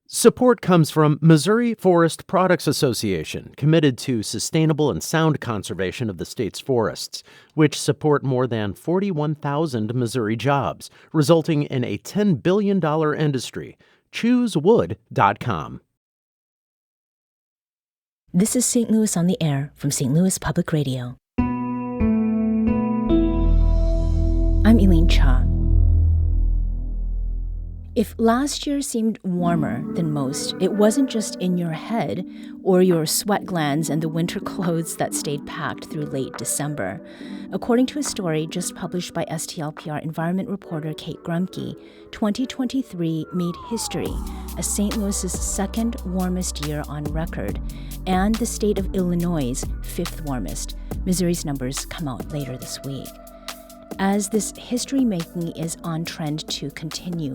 Support comes from Missouri Forest Products Association, committed to sustainable and sound conservation of the state's forests, which support more than 41,000 Missouri jobs, resulting in a $10 billion industry. ChooseWood.com. This is St. Louis on the Air from St. Louis Public Radio. I'm Elaine Cha. If last year seemed warmer than most, it wasn't just in your head or your sweat glands and the winter clothes that stayed packed through late December. According to a story just published by STLPR environment reporter Kate Grumke, 2023 made history as St. Louis's second warmest year on record and the state of Illinois' fifth warmest. Missouri's numbers come out later this week. As this history-making is on trend to continue,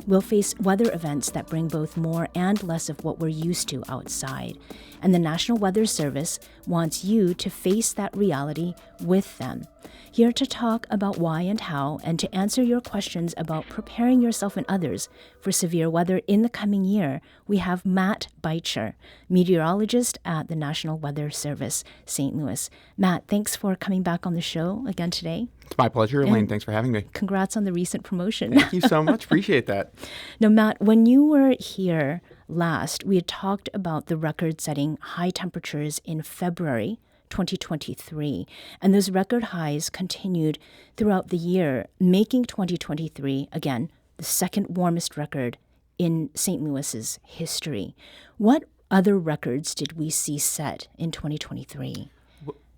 we'll face weather events that bring both more and less of what we're used to outside. And the National Weather Service wants you to face that reality with them. Here to talk about why and how, and to answer your questions about preparing yourself and others for severe weather in the coming year, we have Matt Beitcher, meteorologist at the National Weather Service, St. Louis. Matt, thanks for coming back on the show again today. It's my pleasure, Elaine. Thanks for having me. Congrats on the recent promotion. Thank you so much. Appreciate that. Now, Matt, when you were here last, we had talked about the record-setting high temperatures in February 2023, and those record highs continued throughout the year, making 2023, again, the second warmest record in St. Louis's history. What other records did we see set in 2023?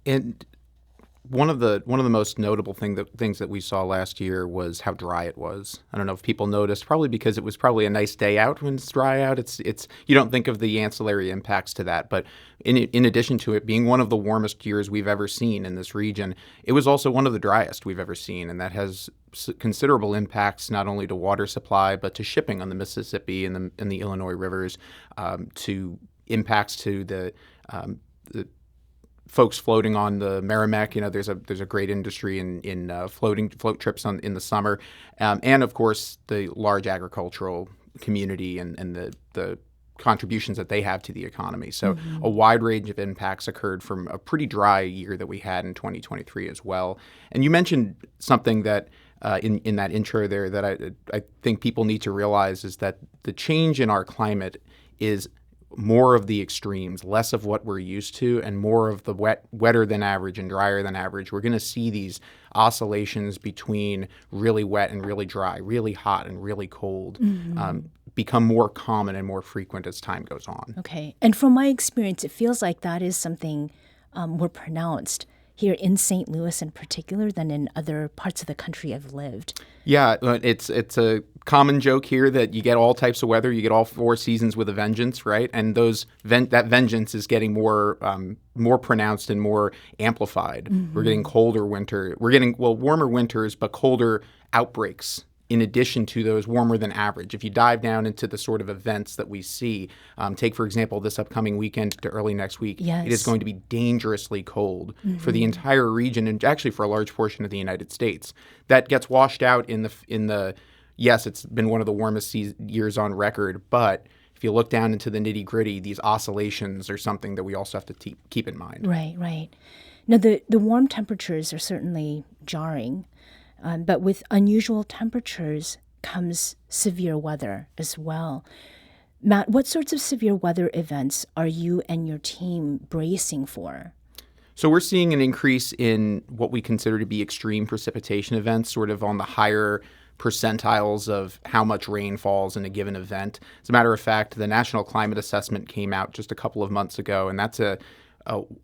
And one of the most notable things that we saw last year was how dry it was. I don't know if people noticed, probably because it was probably a nice day out when it's dry out. It's you don't think of the ancillary impacts to that, but in addition to it being one of the warmest years we've ever seen in this region, it was also one of the driest we've ever seen, and that has considerable impacts not only to water supply but to shipping on the Mississippi and the Illinois rivers, to impacts to the folks floating on the Merrimack. You know, there's a great industry in float trips in the summer, and of course the large agricultural community and the contributions that they have to the economy. So a wide range of impacts occurred from a pretty dry year that we had in 2023 as well. And you mentioned something that in that intro there that I think people need to realize is that the change in our climate is more of the extremes, less of what we're used to, and more of the wetter than average and drier than average. We're going to see these oscillations between really wet and really dry, really hot and really cold, become more common and more frequent as time goes on. Okay. And from my experience, it feels like that is something more pronounced here in St. Louis in particular than in other parts of the country I've lived. Yeah, it's a common joke here that you get all types of weather. You get all four seasons with a vengeance, right? And that vengeance is getting more pronounced and more amplified. We're getting colder winter. We're getting, warmer winters, but colder outbreaks in addition to those warmer than average. If you dive down into the sort of events that we see, take, for example, this upcoming weekend to early next week, yes, it is going to be dangerously cold for the entire region and actually for a large portion of the United States. That gets washed out in the yes, it's been one of the warmest years on record, but if you look down into the nitty-gritty, these oscillations are something that we also have to keep in mind. Right, right. Now, the warm temperatures are certainly jarring, but with unusual temperatures comes severe weather as well. Matt, what sorts of severe weather events are you and your team bracing for? So we're seeing an increase in what we consider to be extreme precipitation events, sort of on the higher percentiles of how much rain falls in a given event. As a matter of fact, the National Climate Assessment came out just a couple of months ago, and that's a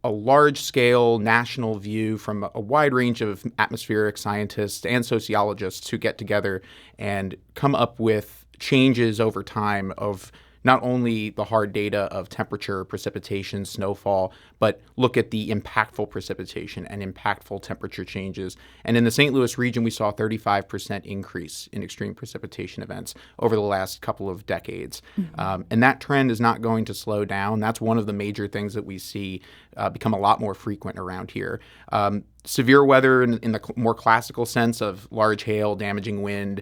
large-scale national view from a wide range of atmospheric scientists and sociologists who get together and come up with changes over time of not only the hard data of temperature, precipitation, snowfall, but look at the impactful precipitation and impactful temperature changes. And in the St. Louis region, we saw a 35% increase in extreme precipitation events over the last couple of decades. And that trend is not going to slow down. That's one of the major things that we see become a lot more frequent around here. Severe weather in the more classical sense of large hail, damaging wind,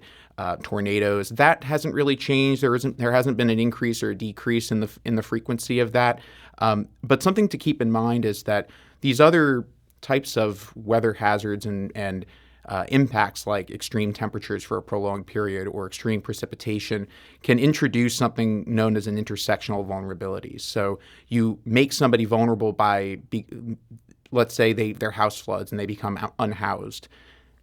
tornadoes. That hasn't really changed. There hasn't been an increase or a decrease in the frequency of that. But something to keep in mind is that these other types of weather hazards and impacts like extreme temperatures for a prolonged period or extreme precipitation can introduce something known as an intersectional vulnerability. So you make somebody vulnerable by, let's say their house floods and they become unhoused.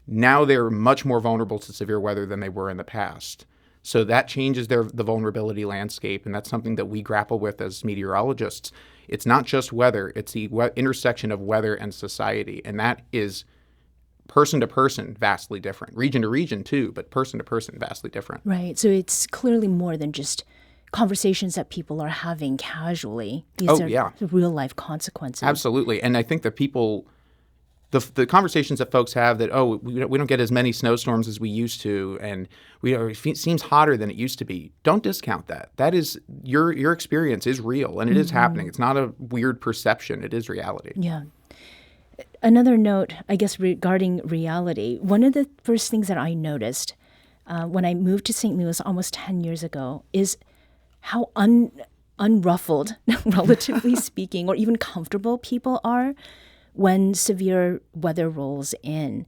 Now they're much more vulnerable to severe weather than they were in the past. So that changes the vulnerability landscape, and that's something that we grapple with as meteorologists. It's not just weather, it's the intersection of weather and society, and that is person to person vastly different. Region to region too, but person to person vastly different. Right. So it's clearly more than just conversations that people are having casually. These are real life consequences. Absolutely. And I think that people, the conversations that folks have that, we don't get as many snowstorms as we used to, and it seems hotter than it used to be. Don't discount that. That is, your experience is real, and it is happening. It's not a weird perception. It is reality. Yeah. Another note, I guess, regarding reality, one of the first things that I noticed when I moved to St. Louis almost 10 years ago is how unruffled, relatively speaking, or even comfortable people are when severe weather rolls in.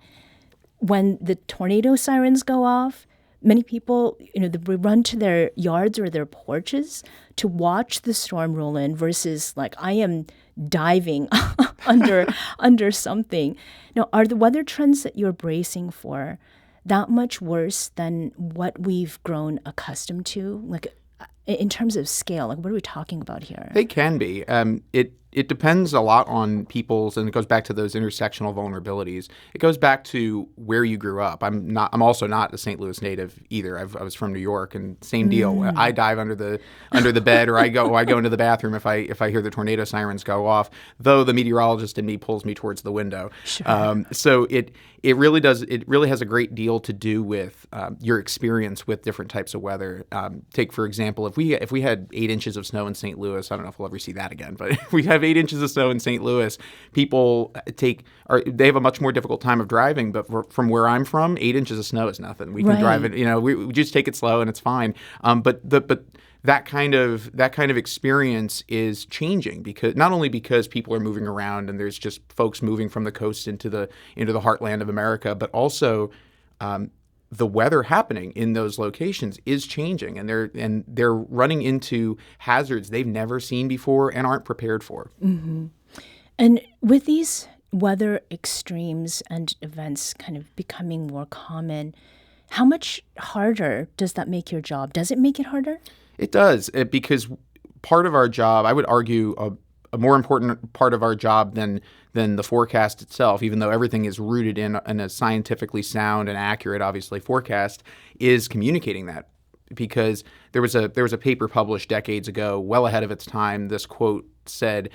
When the tornado sirens go off, many people, they run to their yards or their porches to watch the storm roll in versus like I am diving under something. Now, are the weather trends that you're bracing for that much worse than what we've grown accustomed to? Like in terms of scale, like what are we talking about here? They can be. It depends a lot on people's, and it goes back to those intersectional vulnerabilities. It goes back to where you grew up. I'm also not a St. Louis native either. I was from New York, and same deal. I dive under the bed, or I go into the bathroom if I hear the tornado sirens go off. Though the meteorologist in me pulls me towards the window. Sure. So it really does. It really has a great deal to do with your experience with different types of weather. Take for example, if we had 8 inches of snow in St. Louis, I don't know if we'll ever see that again, but if we have 8 inches of snow in St. Louis, people they have a much more difficult time of driving. But from where I'm from, 8 inches of snow is nothing. We can drive it. We just take it slow and it's fine. But that kind of experience is changing because not only because people are moving around and there's just folks moving from the coast into the heartland of America, but also the weather happening in those locations is changing, and they're running into hazards they've never seen before and aren't prepared for. Mm-hmm. And with these weather extremes and events kind of becoming more common, how much harder does that make your job? Does it make it harder? It does, because part of our job, I would argue, a more important part of our job than the forecast itself, even though everything is rooted in a scientifically sound and accurate, obviously, forecast, is communicating that. Because there was a paper published decades ago, well ahead of its time. This quote said,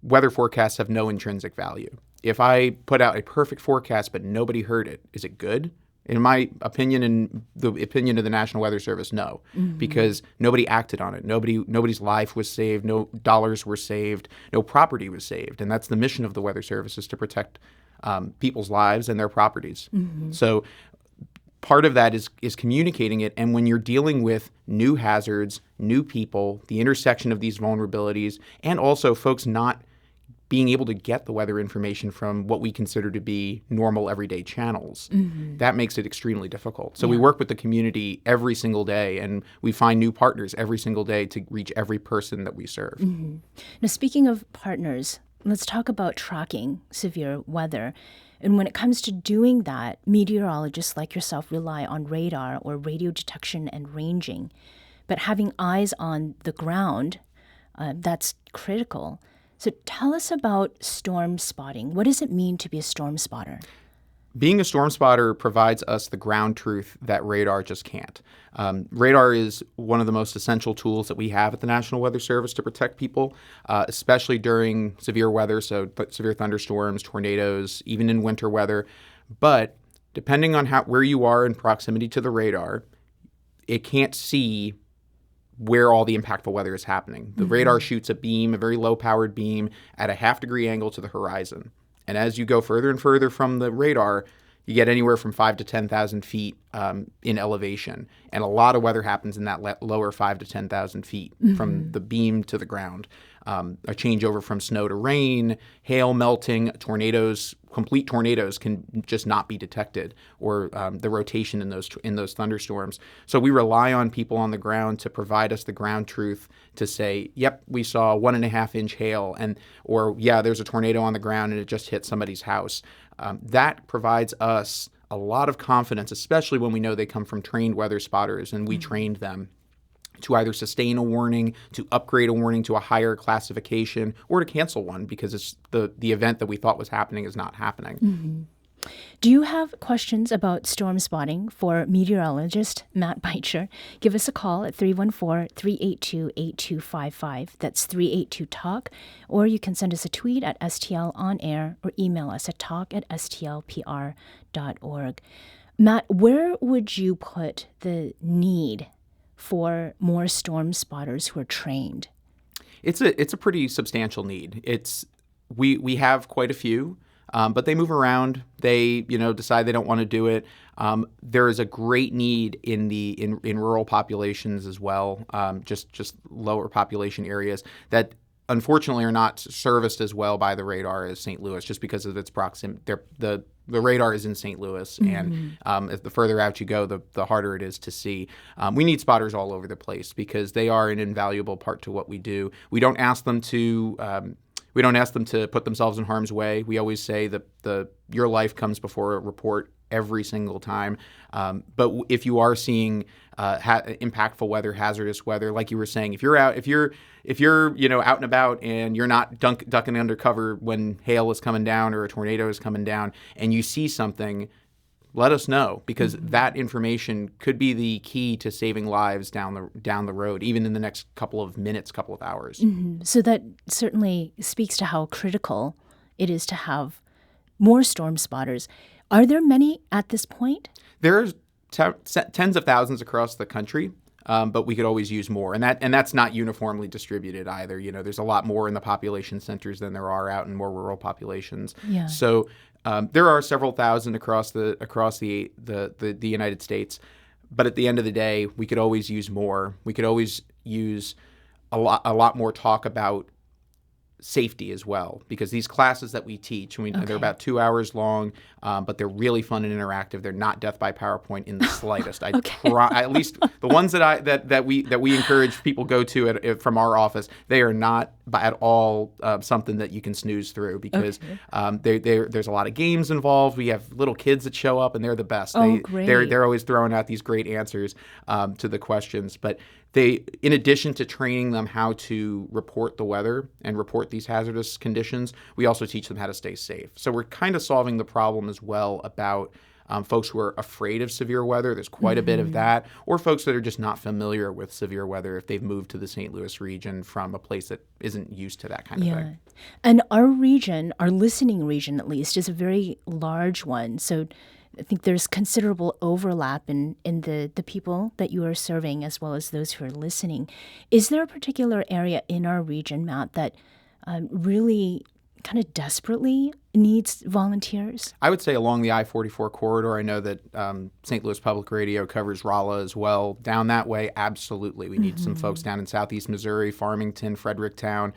"Weather forecasts have no intrinsic value. If I put out a perfect forecast but nobody heard it, is it good?" In my opinion, and the opinion of the National Weather Service, no, because nobody acted on it. Nobody's life was saved. No dollars were saved. No property was saved. And that's the mission of the Weather Service, is to protect people's lives and their properties. So part of that is communicating it. And when you're dealing with new hazards, new people, the intersection of these vulnerabilities, and also folks not being able to get the weather information from what we consider to be normal everyday channels, that makes it extremely difficult. So we work with the community every single day, and we find new partners every single day to reach every person that we serve. Now, speaking of partners, let's talk about tracking severe weather. And when it comes to doing that, meteorologists like yourself rely on radar or radio detection and ranging. But having eyes on the ground, that's critical. So tell us about storm spotting. What does it mean to be a storm spotter? Being a storm spotter provides us the ground truth that radar just can't. Radar is one of the most essential tools that we have at the National Weather Service to protect people, especially during severe weather, so severe thunderstorms, tornadoes, even in winter weather. But depending on where you are in proximity to the radar, it can't see where all the impactful weather is happening. The radar shoots a beam, a very low-powered beam, at a half-degree angle to the horizon. And as you go further and further from the radar, you get anywhere from 5,000 to 10,000 feet in elevation. And a lot of weather happens in that lower 5 to 10,000 feet from the beam to the ground. A changeover from snow to rain, hail melting, tornadoes, complete tornadoes can just not be detected, or the rotation in those thunderstorms. So we rely on people on the ground to provide us the ground truth to say, yep, we saw 1.5-inch hail, or yeah, there's a tornado on the ground and it just hit somebody's house. That provides us a lot of confidence, especially when we know they come from trained weather spotters and we trained them to either sustain a warning, to upgrade a warning to a higher classification, or to cancel one because it's the event that we thought was happening is not happening. Mm-hmm. Do you have questions about storm spotting for meteorologist Matt Beitcher? Give us a call at 314-382-8255. That's 382-TALK. Or you can send us a tweet at STL On Air or email us at talk@stlpr.org. Matt, where would you put the need for more storm spotters who are trained? It's a pretty substantial need. We have quite a few, but they move around. They decide they don't want to do it. There is a great need in rural populations as well, just lower population areas that unfortunately are not serviced as well by the radar as St. Louis, just because of its proximity. The radar is in St. Louis, and if the further out you go, the harder it is to see. We need spotters all over the place because they are an invaluable part to what we do. We don't ask them to put themselves in harm's way. We always say that your life comes before a report every single time. But if you are seeing impactful weather, hazardous weather, like you were saying, if you're out and about and you're not ducking under cover when hail is coming down or a tornado is coming down, and you see something, let us know, because that information could be the key to saving lives down the road, even in the next couple of minutes, couple of hours. Mm-hmm. So that certainly speaks to how critical it is to have more storm spotters. Are there many at this point? There's tens of thousands across the country, but we could always use more, and that's not uniformly distributed either. There's a lot more in the population centers than there are out in more rural populations. Yeah. So there are several thousand across the United States, but at the end of the day, we could always use more. We could always use a lot more talk about safety as well, because these classes that we teach, they're about 2 hours long, but they're really fun and interactive. They're not death by PowerPoint in the slightest. At least the ones that we encourage people go to from our office, they are not at all something that you can snooze through, because there's a lot of games involved. We have little kids that show up, and they're the best. Great. They're always throwing out these great answers to the questions, but in addition to training them how to report the weather and report these hazardous conditions, we also teach them how to stay safe. So we're kind of solving the problem as well about folks who are afraid of severe weather. There's quite a bit of that, or folks that are just not familiar with severe weather if they've moved to the St. Louis region from a place that isn't used to that kind of thing. And our region, our listening region at least, is a very large one. So I think there's considerable overlap in the people that you are serving as well as those who are listening. Is there a particular area in our region, Matt, that really kind of desperately needs volunteers? I would say along the I-44 corridor. I know that St. Louis Public Radio covers Rolla as well. Down that way, absolutely. We need some folks down in southeast Missouri, Farmington, Fredericktown,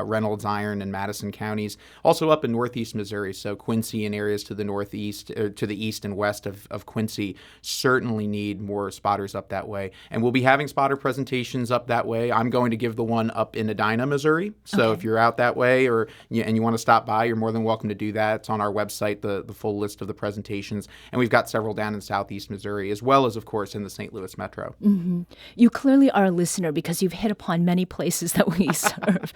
Reynolds, Iron, and Madison counties. Also up in northeast Missouri, so Quincy and areas to the northeast, to the east and west of Quincy certainly need more spotters up that way. And we'll be having spotter presentations up that way. I'm going to give the one up in Edina, Missouri. So if you're out that way and you want to stop by, you're more than welcome to do that. It's on our website, the full list of the presentations. And we've got several down in southeast Missouri, as well as, of course, in the St. Louis metro. Mm-hmm. You clearly are a listener because you've hit upon many places that we serve.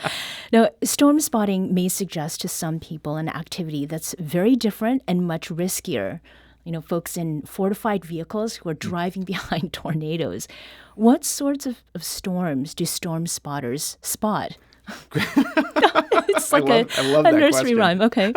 Now, storm spotting may suggest to some people an activity that's very different and much riskier. Folks in fortified vehicles who are driving behind tornadoes. What sorts of storms do storm spotters spot? It's like I love a that nursery question. rhyme. Okay.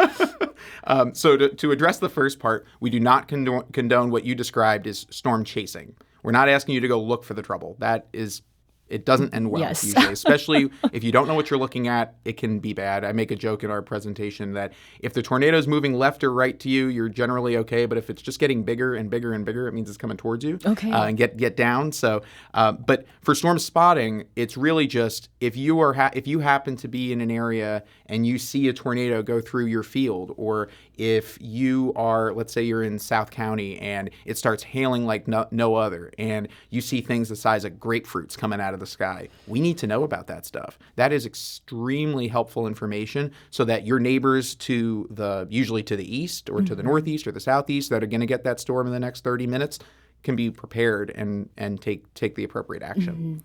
So to address the first part, we do not condone what you described as storm chasing. We're not asking you to go look for the trouble. That is It doesn't end well, Yes. usually, especially if you don't know what you're looking at. It can be bad. I make a joke in our presentation that if the tornado is moving left or right to you, you're generally okay. But if it's just getting bigger and bigger and bigger, it means it's coming towards you. Okay. And get down. So, but for storm spotting, it's really just if you happen to be in an area and you see a tornado go through your field, or if you are, let's say you're in South County and it starts hailing like no other, and you see things the size of grapefruits coming out of the sky, we need to know about that stuff. That is extremely helpful information so that your neighbors usually to the east or to the northeast or the southeast that are going to get that storm in the next 30 minutes can be prepared and take the appropriate action.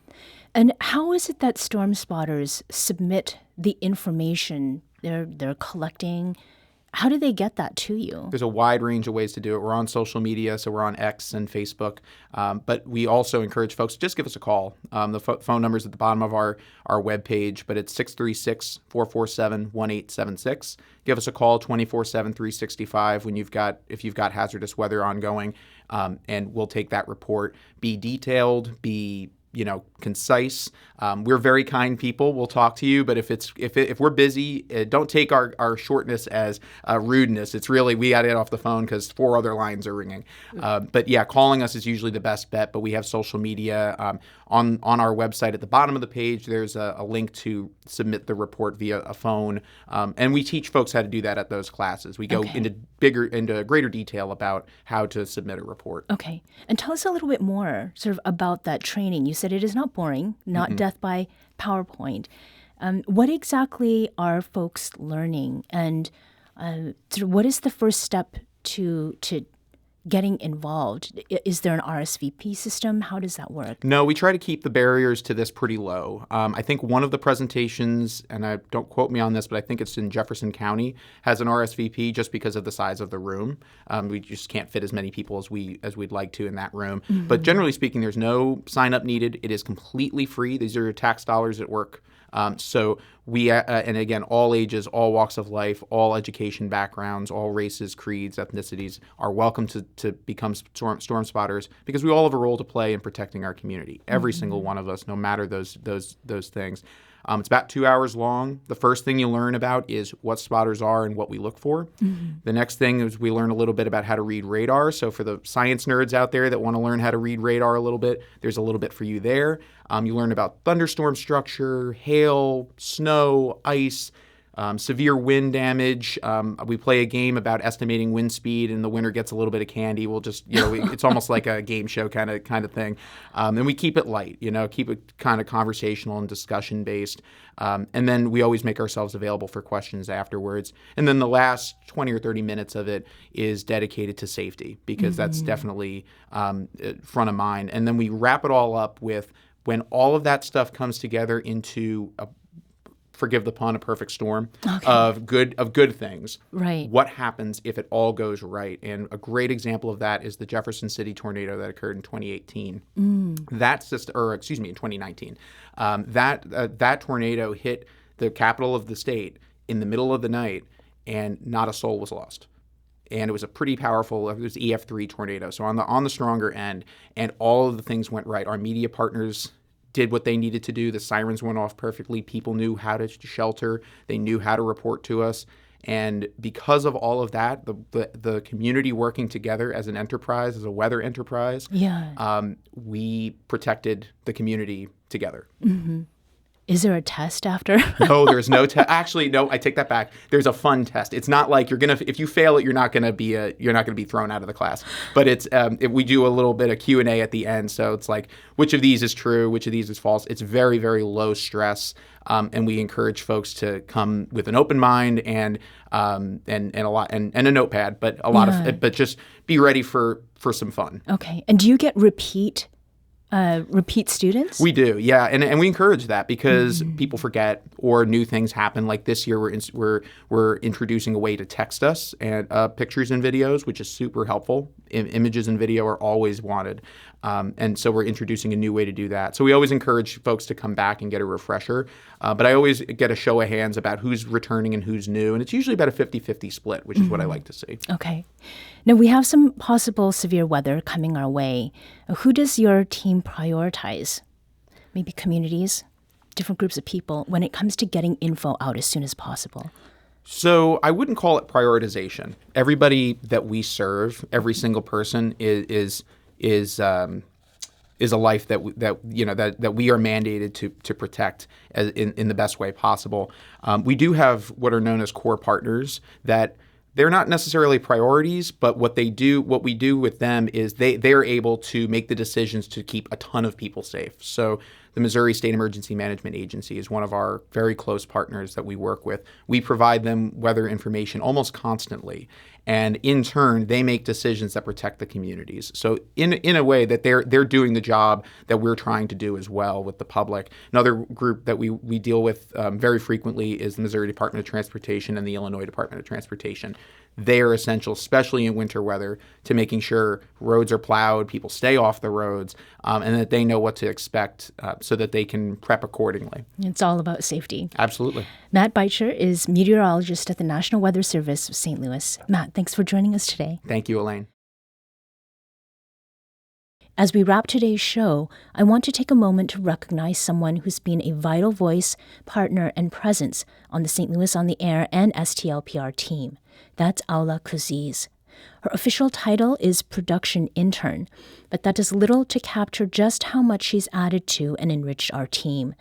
And how is it that storm spotters submit the information they're collecting? How do they get that to you? There's a wide range of ways to do it. We're on social media, so we're on X and Facebook. But we also encourage folks to just give us a call. The phone number is at the bottom of our webpage, but it's 636-447-1876. Give us a call 24/7, 365 if you've got hazardous weather ongoing, and we'll take that report. Be detailed, be concise. We're very kind people. We'll talk to you, but if we're busy, don't take our shortness as rudeness. It's really, we got to get off the phone because 4 other lines are ringing. But yeah, calling us is usually the best bet, but we have social media. On our website at the bottom of the page, there's a link to submit the report via a phone. And we teach folks how to do that at those classes. We go into greater detail about how to submit a report. Okay. And tell us a little bit more sort of about that training. You said it is not boring, not death by PowerPoint. What exactly are folks learning? And sort of what is the first step to getting involved? Is there an RSVP system? How does that work? No, we try to keep the barriers to this pretty low. I think one of the presentations, and don't quote me on this, but I think it's in Jefferson County, has an RSVP just because of the size of the room. We just can't fit as many people as we'd like to in that room. But generally speaking, there's no sign up needed. It is completely free. These are your tax dollars at work. So we, and again, all ages, all walks of life, all education backgrounds, all races, creeds, ethnicities are welcome to become storm spotters because we all have a role to play in protecting our community. Every single one of us, no matter those things. It's about 2 hours long. The first thing you learn about is what spotters are and what we look for. The next thing is we learn a little bit about how to read radar. So for the science nerds out there that want to learn how to read radar a little bit, there's a little bit for you there. You learn about thunderstorm structure, hail, snow, ice, severe wind damage. We play a game about estimating wind speed, and the winner gets a little bit of candy. We'll just, it's almost like a game show kind of thing. And we keep it light, keep it kind of conversational and discussion based. And then we always make ourselves available for questions afterwards. And then the last 20 or 30 minutes of it is dedicated to safety because that's definitely front of mind. And then we wrap it all up with when all of that stuff comes together into forgive the pun, a perfect storm of good things. Right. What happens if it all goes right? And a great example of that is the Jefferson City tornado that occurred in 2018. In 2019. That tornado hit the capital of the state in the middle of the night, and not a soul was lost. And it was a pretty powerful, it was EF3 tornado, so on the stronger end, and all of the things went right. Our media partners did what they needed to do. The sirens went off perfectly. People knew how to shelter. They knew how to report to us. And because of all of that, the community working together as an enterprise, as a weather enterprise, we protected the community together. Is there a test after? No, there's no test. Actually, no, I take that back. There's a fun test. It's not like if you fail it, you're not gonna be thrown out of the class. But it's we do a little bit of Q&A at the end. So it's like, which of these is true, which of these is false. It's very, very low stress, and we encourage folks to come with an open mind and a notepad, but but just be ready for some fun. Okay, and do you get repeat students? We do, yeah, and we encourage that because people forget or new things happen. Like this year, we're introducing a way to text us and pictures and videos, which is super helpful. Images and video are always wanted, and so we're introducing a new way to do that. So we always encourage folks to come back and get a refresher. But I always get a show of hands about who's returning and who's new, and it's usually about a 50-50 split, which is what I like to see. Okay. Now, we have some possible severe weather coming our way. Who does your team prioritize? maybe communities, different groups of people, when it comes to getting info out as soon as possible? So I wouldn't call it prioritization. Everybody that we serve, every single person is a life that we are mandated to protect in the best way possible. We do have what are known as core partners that they're not necessarily priorities, but what we do with them is they are able to make the decisions to keep a ton of people safe. So the Missouri State Emergency Management Agency is one of our very close partners that we work with. We provide them weather information almost constantly. And in turn, they make decisions that protect the communities. So in a way that they're doing the job that we're trying to do as well with the public. Another group that we deal with very frequently is the Missouri Department of Transportation and the Illinois Department of Transportation. They are essential, especially in winter weather, to making sure roads are plowed, people stay off the roads, and that they know what to expect so that they can prep accordingly. It's all about safety. Absolutely. Matt Beitcher is meteorologist at the National Weather Service of St. Louis. Matt, thanks for joining us today. Thank you, Elaine. As we wrap today's show, I want to take a moment to recognize someone who's been a vital voice, partner, and presence on the St. Louis on the Air and STLPR team. That's Aula Kuziz. Her official title is production intern, but that does little to capture just how much she's added to and enriched our team.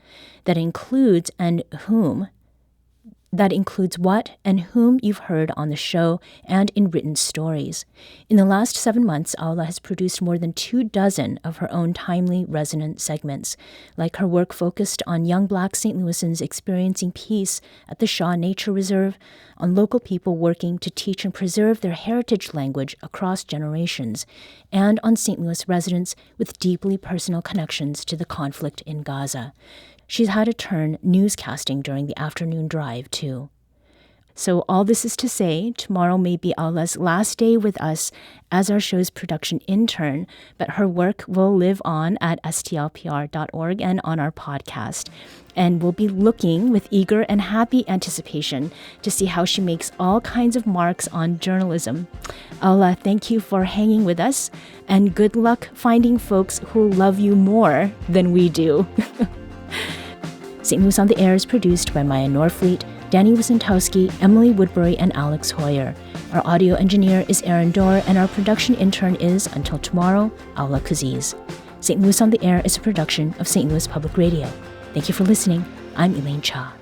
That includes what and whom you've heard on the show and in written stories. In the last 7 months, Aula has produced more than 24 of her own timely, resonant segments, like her work focused on young Black St. Louisans experiencing peace at the Shaw Nature Reserve, on local people working to teach and preserve their heritage language across generations, and on St. Louis residents with deeply personal connections to the conflict in Gaza. She's had to turn newscasting during the afternoon drive, too. So all this is to say, tomorrow may be Aula's last day with us as our show's production intern, but her work will live on at stlpr.org and on our podcast. And we'll be looking with eager and happy anticipation to see how she makes all kinds of marks on journalism. Aula, thank you for hanging with us, and good luck finding folks who love you more than we do. St. Louis on the Air is produced by Maya Norfleet, Danny Wysentowski, Emily Woodbury, and Alex Hoyer. Our audio engineer is Aaron Dorr, and our production intern is, until tomorrow, Aula Kuziz. St. Louis on the Air is a production of St. Louis Public Radio. Thank you for listening. I'm Elaine Cha.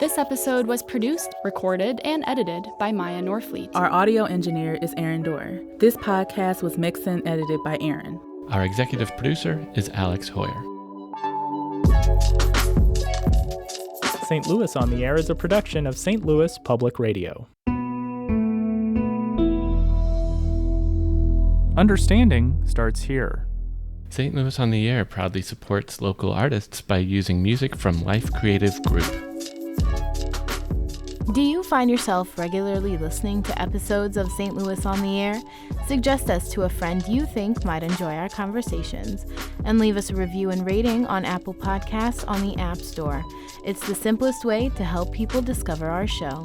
This episode was produced, recorded, and edited by Maya Norfleet. Our audio engineer is Aaron Dorr. This podcast was mixed and edited by Aaron. Our executive producer is Alex Hoyer. St. Louis on the Air is a production of St. Louis Public Radio. Understanding starts here. St. Louis on the Air proudly supports local artists by using music from Life Creative Group. Do you find yourself regularly listening to episodes of St. Louis on the Air? Suggest us to a friend you think might enjoy our conversations, and leave us a review and rating on Apple Podcasts on the App Store. It's the simplest way to help people discover our show.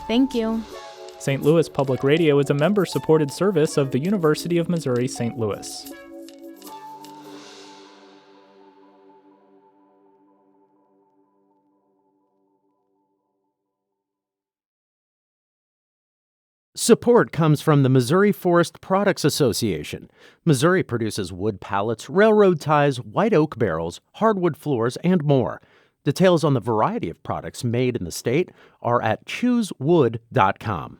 Thank you. St. Louis Public Radio is a member-supported service of the University of Missouri St. Louis. Support comes from the Missouri Forest Products Association. Missouri produces wood pallets, railroad ties, white oak barrels, hardwood floors, and more. Details on the variety of products made in the state are at choosewood.com.